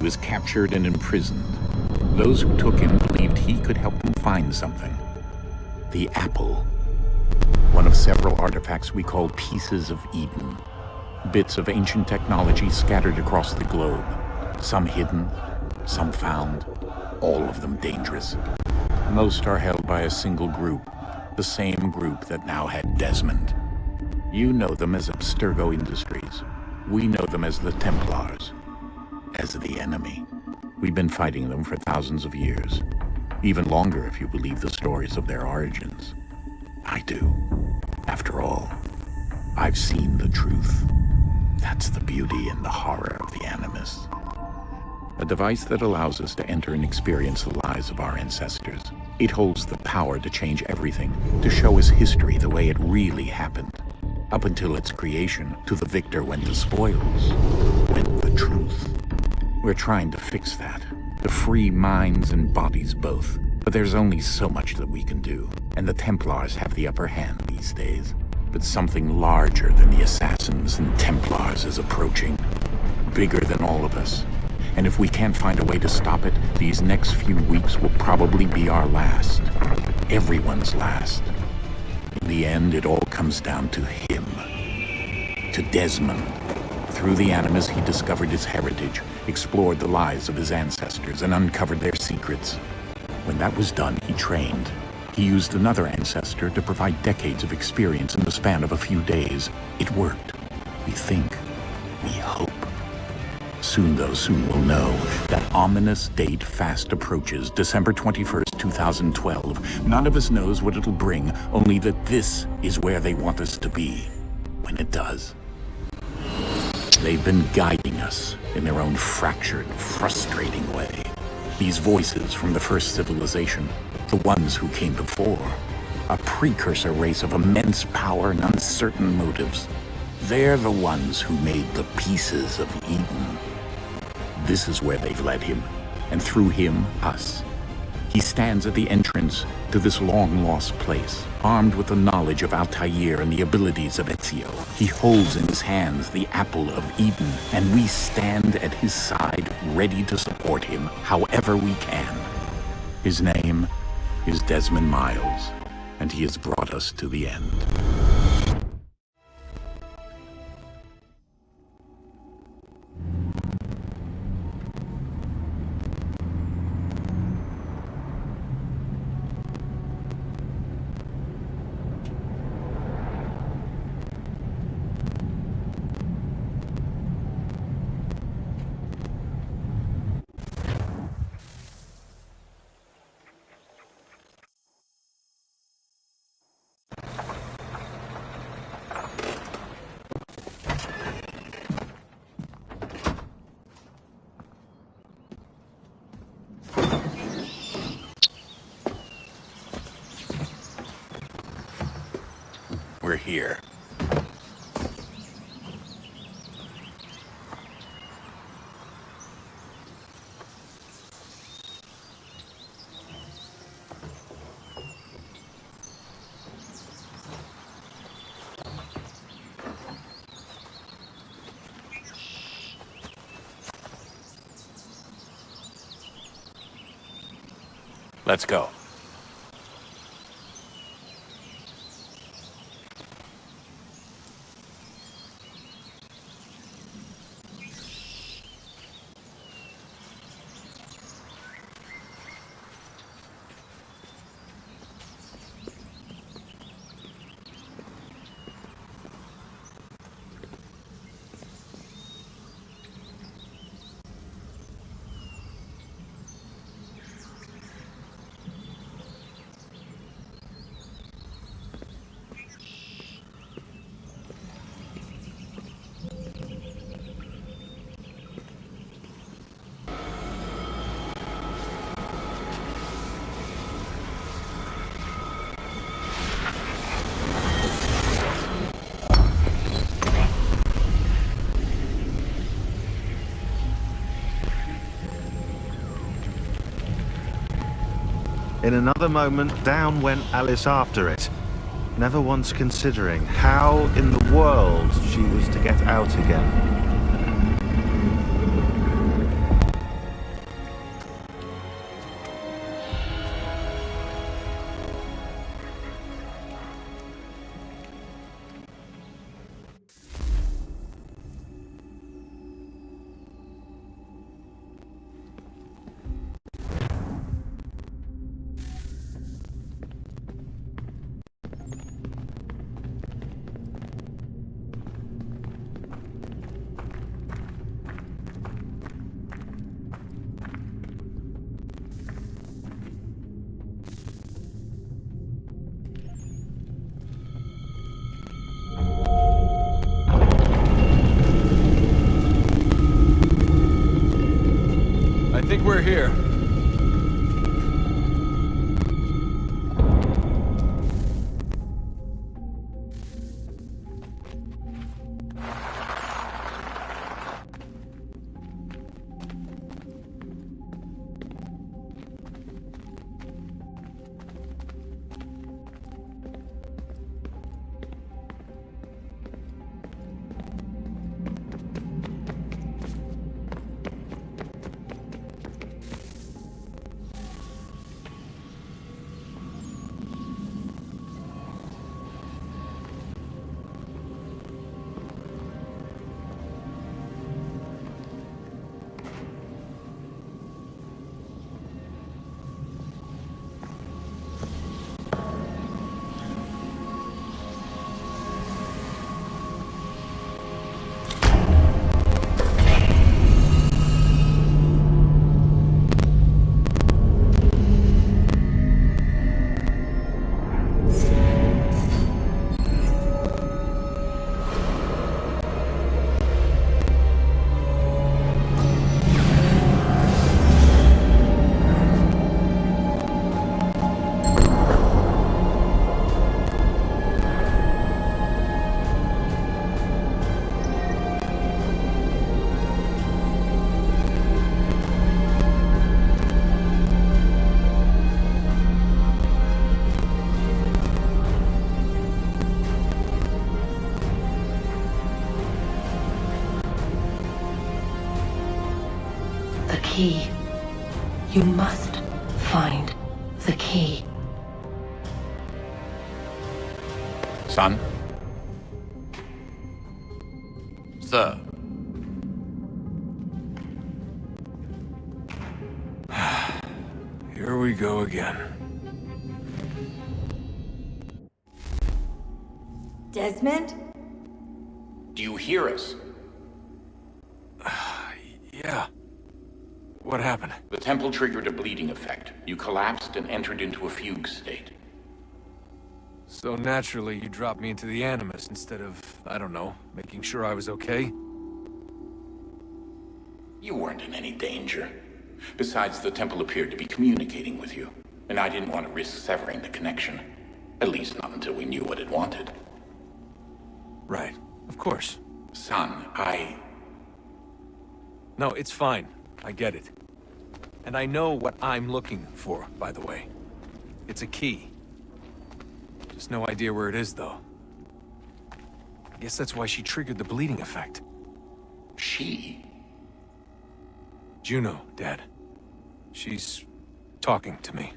He was captured and imprisoned. Those who took him believed he could help them find something. The apple. One of several artifacts we call Pieces of Eden. Bits of ancient technology scattered across the globe. Some hidden, some found, all of them dangerous. Most are held by a single group, the same group that now had Desmond. You know them as Abstergo Industries. We know them as the Templars, as the enemy. We've been fighting them for thousands of years, even longer if you believe the stories of their origins. I do. After all, I've seen the truth. That's the beauty and the horror of the Animus. A device that allows us to enter and experience the lives of our ancestors. It holds the power to change everything, to show us history the way it really happened. Up until its creation, to the victor went the spoils, went the truth. We're trying to fix that, to free minds and bodies both. But there's only so much that we can do, and the Templars have the upper hand these days. But something larger than the Assassins and Templars is approaching, bigger than all of us. And if we can't find a way to stop it, these next few weeks will probably be our last. Everyone's last. In the end, it all comes down to him. To Desmond. Through the Animus, he discovered his heritage, explored the lives of his ancestors, and uncovered their secrets. When that was done, he trained. He used another ancestor to provide decades of experience in the span of a few days. It worked. We think. We hope. Soon we'll know. That ominous date fast approaches, December 21st, 2012. None of us knows what it'll bring, only that this is where they want us to be. When it does. They've been guiding us in their own fractured, frustrating way. These voices from the first civilization, the ones who came before, a precursor race of immense power and uncertain motives. They're the ones who made the Pieces of Eden. This is where they've led him, and through him, us. He stands at the entrance to this long-lost place, armed with the knowledge of Altair and the abilities of Ezio. He holds in his hands the Apple of Eden, and we stand at his side, ready to support him however we can. His name is Desmond Miles, and he has brought us to the end. We're here. Let's go. In another moment, down went Alice after it, never once considering how in the world she was to get out again. think we're here. The key. You must find the key. Son? Sir. Here we go again. Desmond? Do you hear us? Yeah. What happened? The temple triggered a bleeding effect. You collapsed and entered into a fugue state. So naturally, you dropped me into the Animus instead of, I don't know, making sure I was okay? You weren't in any danger. Besides, the temple appeared to be communicating with you, and I didn't want to risk severing the connection. At least not until we knew what it wanted. Right. Of course. Son, No, it's fine. I get it. And I know what I'm looking for, by the way. It's a key. Just no idea where it is, though. I guess that's why she triggered the bleeding effect. She? Juno, Dad. She's talking to me.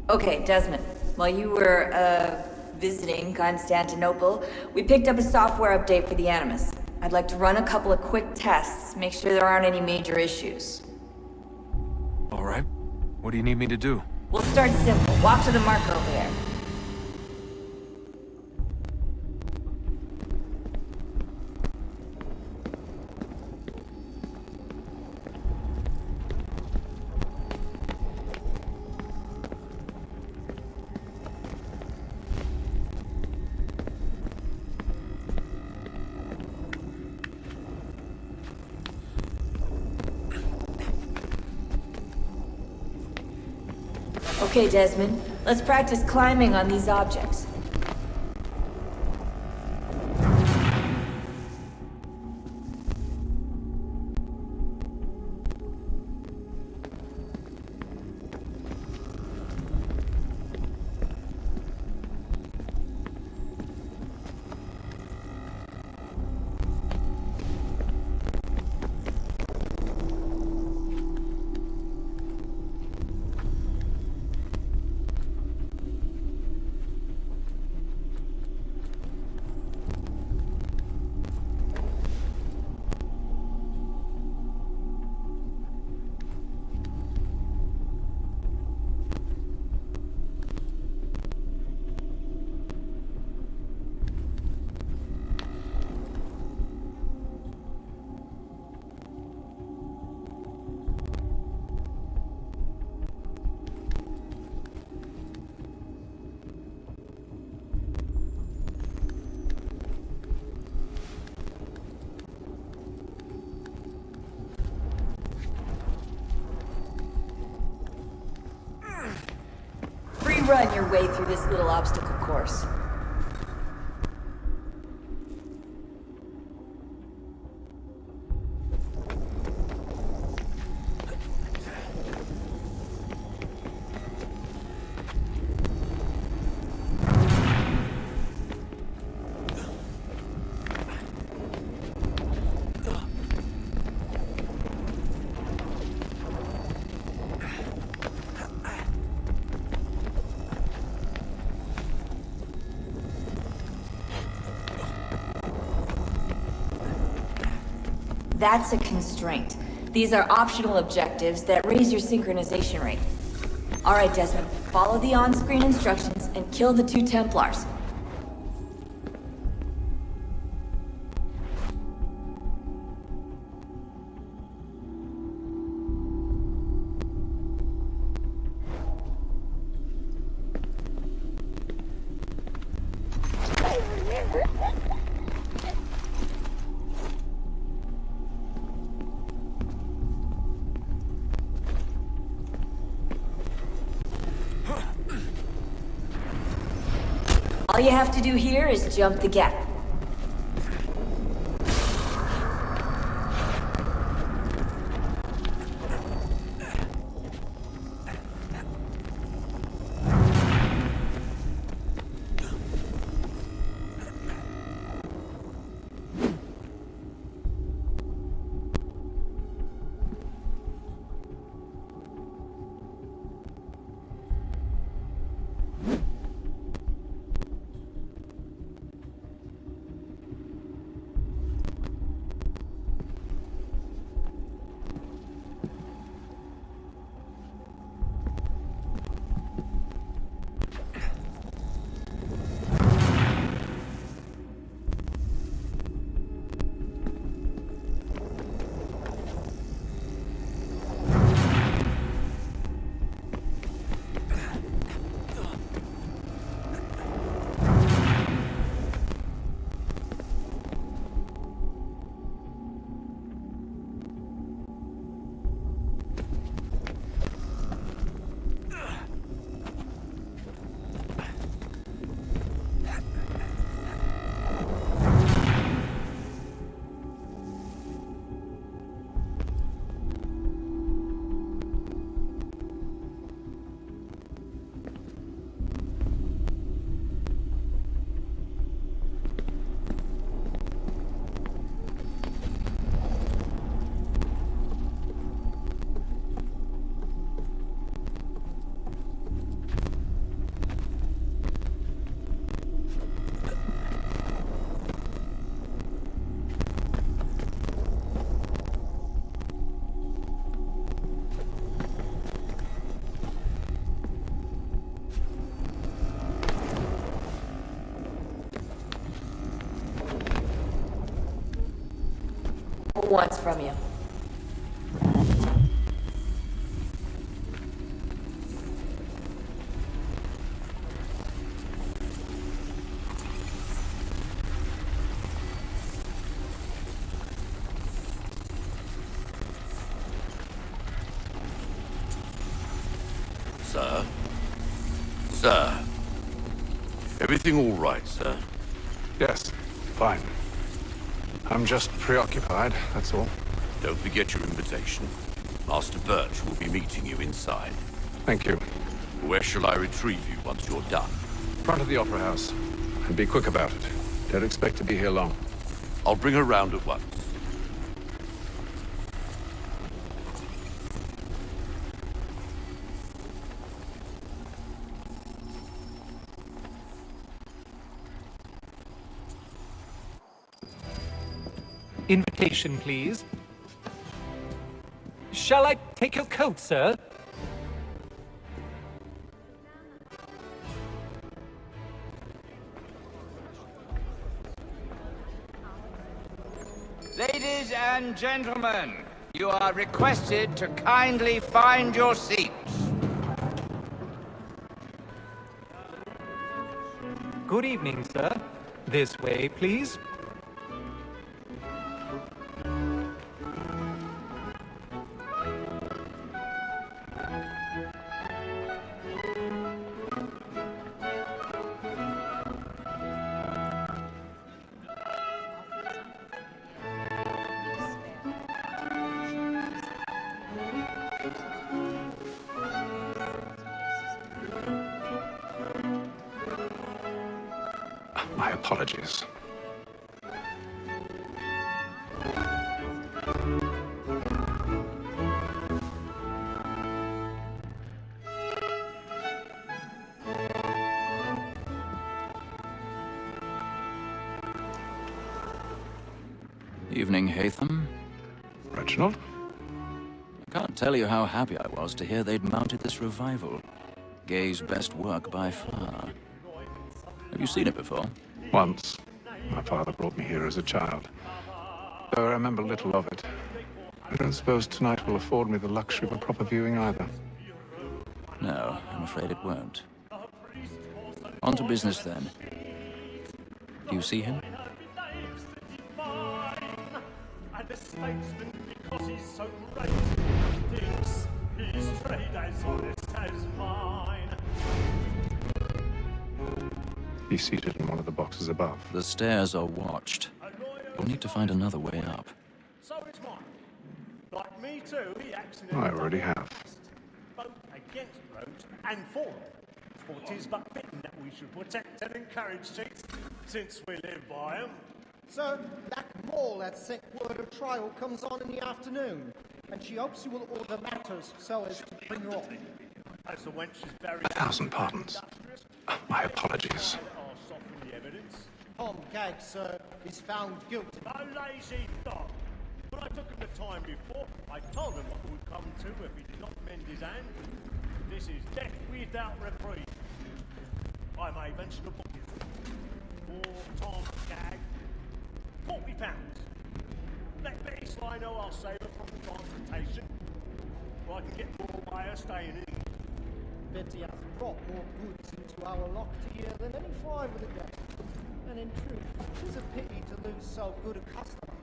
Okay, Desmond. While you were, visiting Constantinople, we picked up a software update for the Animus. I'd like to run a couple of quick tests, make sure there aren't any major issues. All right. What do you need me to do? We'll start simple. Walk to the marker over there. Okay, Desmond. Let's practice climbing on these objects. run your way through this little obstacle course. That's a constraint. These are optional objectives that raise your synchronization rate. Alright, Desmond, follow the on-screen instructions and kill the 2 Templars. All you have to do here is jump the gap. Wants from you. Sir? Sir? Everything all right, sir? Yes, fine. I'm just preoccupied, that's all. Don't forget your invitation. Master Birch will be meeting you inside. Thank you. Where shall I retrieve you once you're done? Front of the Opera House. And be quick about it. Don't expect to be here long. I'll bring her round at once. Invitation, please. Shall I take your coat, sir? Ladies and gentlemen, you are requested to kindly find your seats. Good evening, sir. This way, please. apologies. Evening, Haytham. Reginald? I can't tell you how happy I was to hear they'd mounted this revival. Gay's best work by far. Have you seen it before? Once. My father brought me here as a child. Though I remember little of it. I don't suppose tonight will afford me the luxury of a proper viewing either. No, I'm afraid it won't. On to business then. Do you see him? He's seated in one of the boxes above. The stairs are watched. You'll need to find another way up. So it's mine. Like me too, he acts in I already have. both against rogues and for them. For 'tis but fitting that we should protect and encourage chiefs, since we live by them. Sir, that Maul had sent word of trial comes on in the afternoon, and she hopes you will order matters so as to bring her off. As the wench is very 1,000 pardons. My apologies. the evidence. Tom Gag, sir, is found guilty. A lazy dog. When I took him the time before, I told him what would come to if he did not mend his hand. This is death without reprieve. I may venture to book it. For Tom Gag, £40. Let Betty Sly know I'll save her from transportation, or I can get more by her staying in. Betty has brought more goods into our locked here than any five of the day. And in truth, it is a pity to lose so good a customer.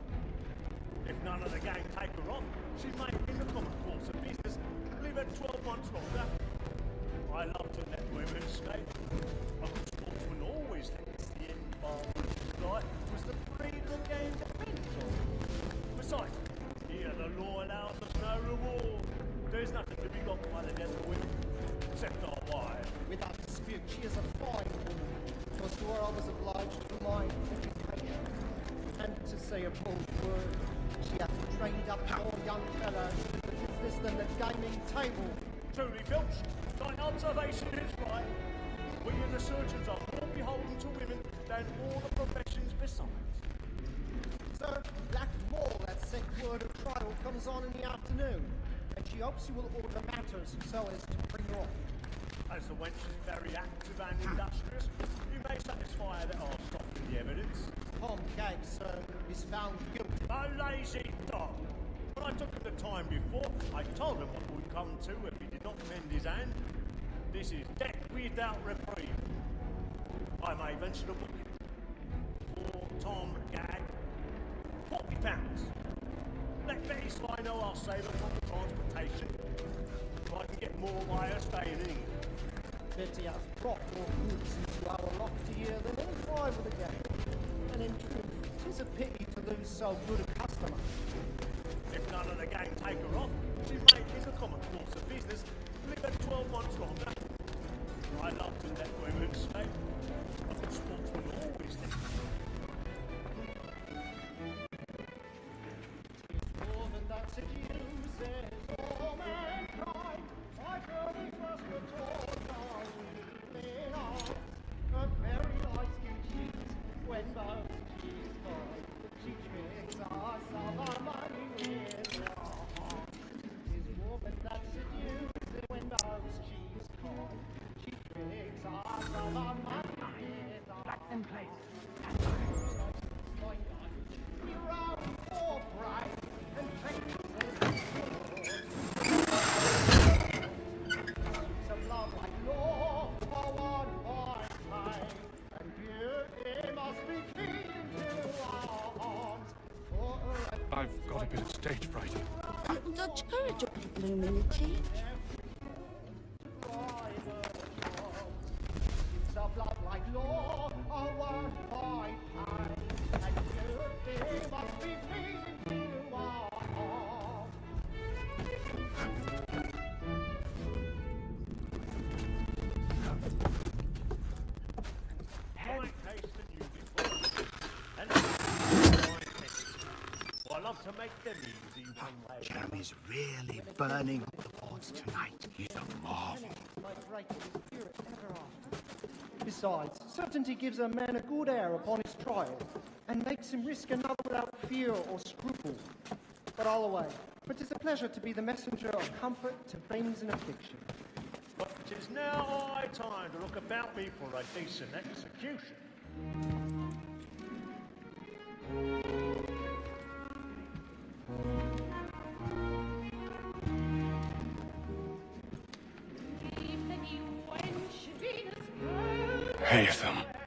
If none of the gang take her off, she may, in the common course of business, live her 12 months longer. I love to let women escape. A good sportsman always thinks the end bar life was the freedom the game depends on. Besides, here the law allows us no reward. There's nothing to be got by the death of women, except our wives. Without dispute, she is a fine woman. Was to her I was obliged to remind reputation. And to say a bold word, she hath trained up more young fellows to the business than the gaming table. Truly, Filch, thy observation is right. We and the surgeons are more beholden to women than all the professions besides. Sir, Black Maul had sent word of trial comes on in the afternoon, and she hopes you will order matters so as to bring her off. As the wench is very active and industrious, you may satisfy her that I'll soften the evidence. Tom Gag, sir, is found guilty. A lazy dog. When I took him the time before, I told him what would come to if he did not mend his hand. This is death without reprieve. I may venture to book it. For Tom Gag, £40. Let Betty Sly know I'll save her from transportation, so I can get more by her staying in England. Betty has brought more goods into our locked here than any five of the gang. And in truth, 'tis a pity to lose so good a customer. If none of the gang take her off, she may, in the common course of business, live her 12 months longer. I love to let women escape. A good sportsman always thinks. More than that seduces all mankind. I surely trust the doors are within us. A very nice cheese when most cheese boy. She tricks us of our money with her heart. Is woman that seduces when most cheese coy. She tricks us of our money with her heart. In place. We run for pride and take some love like law for one more time, and beauty must be feeding to our arms. I've got a bit of stage fright. Such courage, your illuminati. Some love like law for one more time, and beauty must be feeding to our arms. I tasted you before. love to make them easy one way. Jeremy's really burning up the boards tonight. He's a marvel. Besides, certainty gives a man a good air upon his trial, and makes him risk another without fear or scruple. But all away, for 'tis a pleasure to be the messenger of comfort to friends in affliction. But 'tis now high time to look about me for a decent execution. Haytham.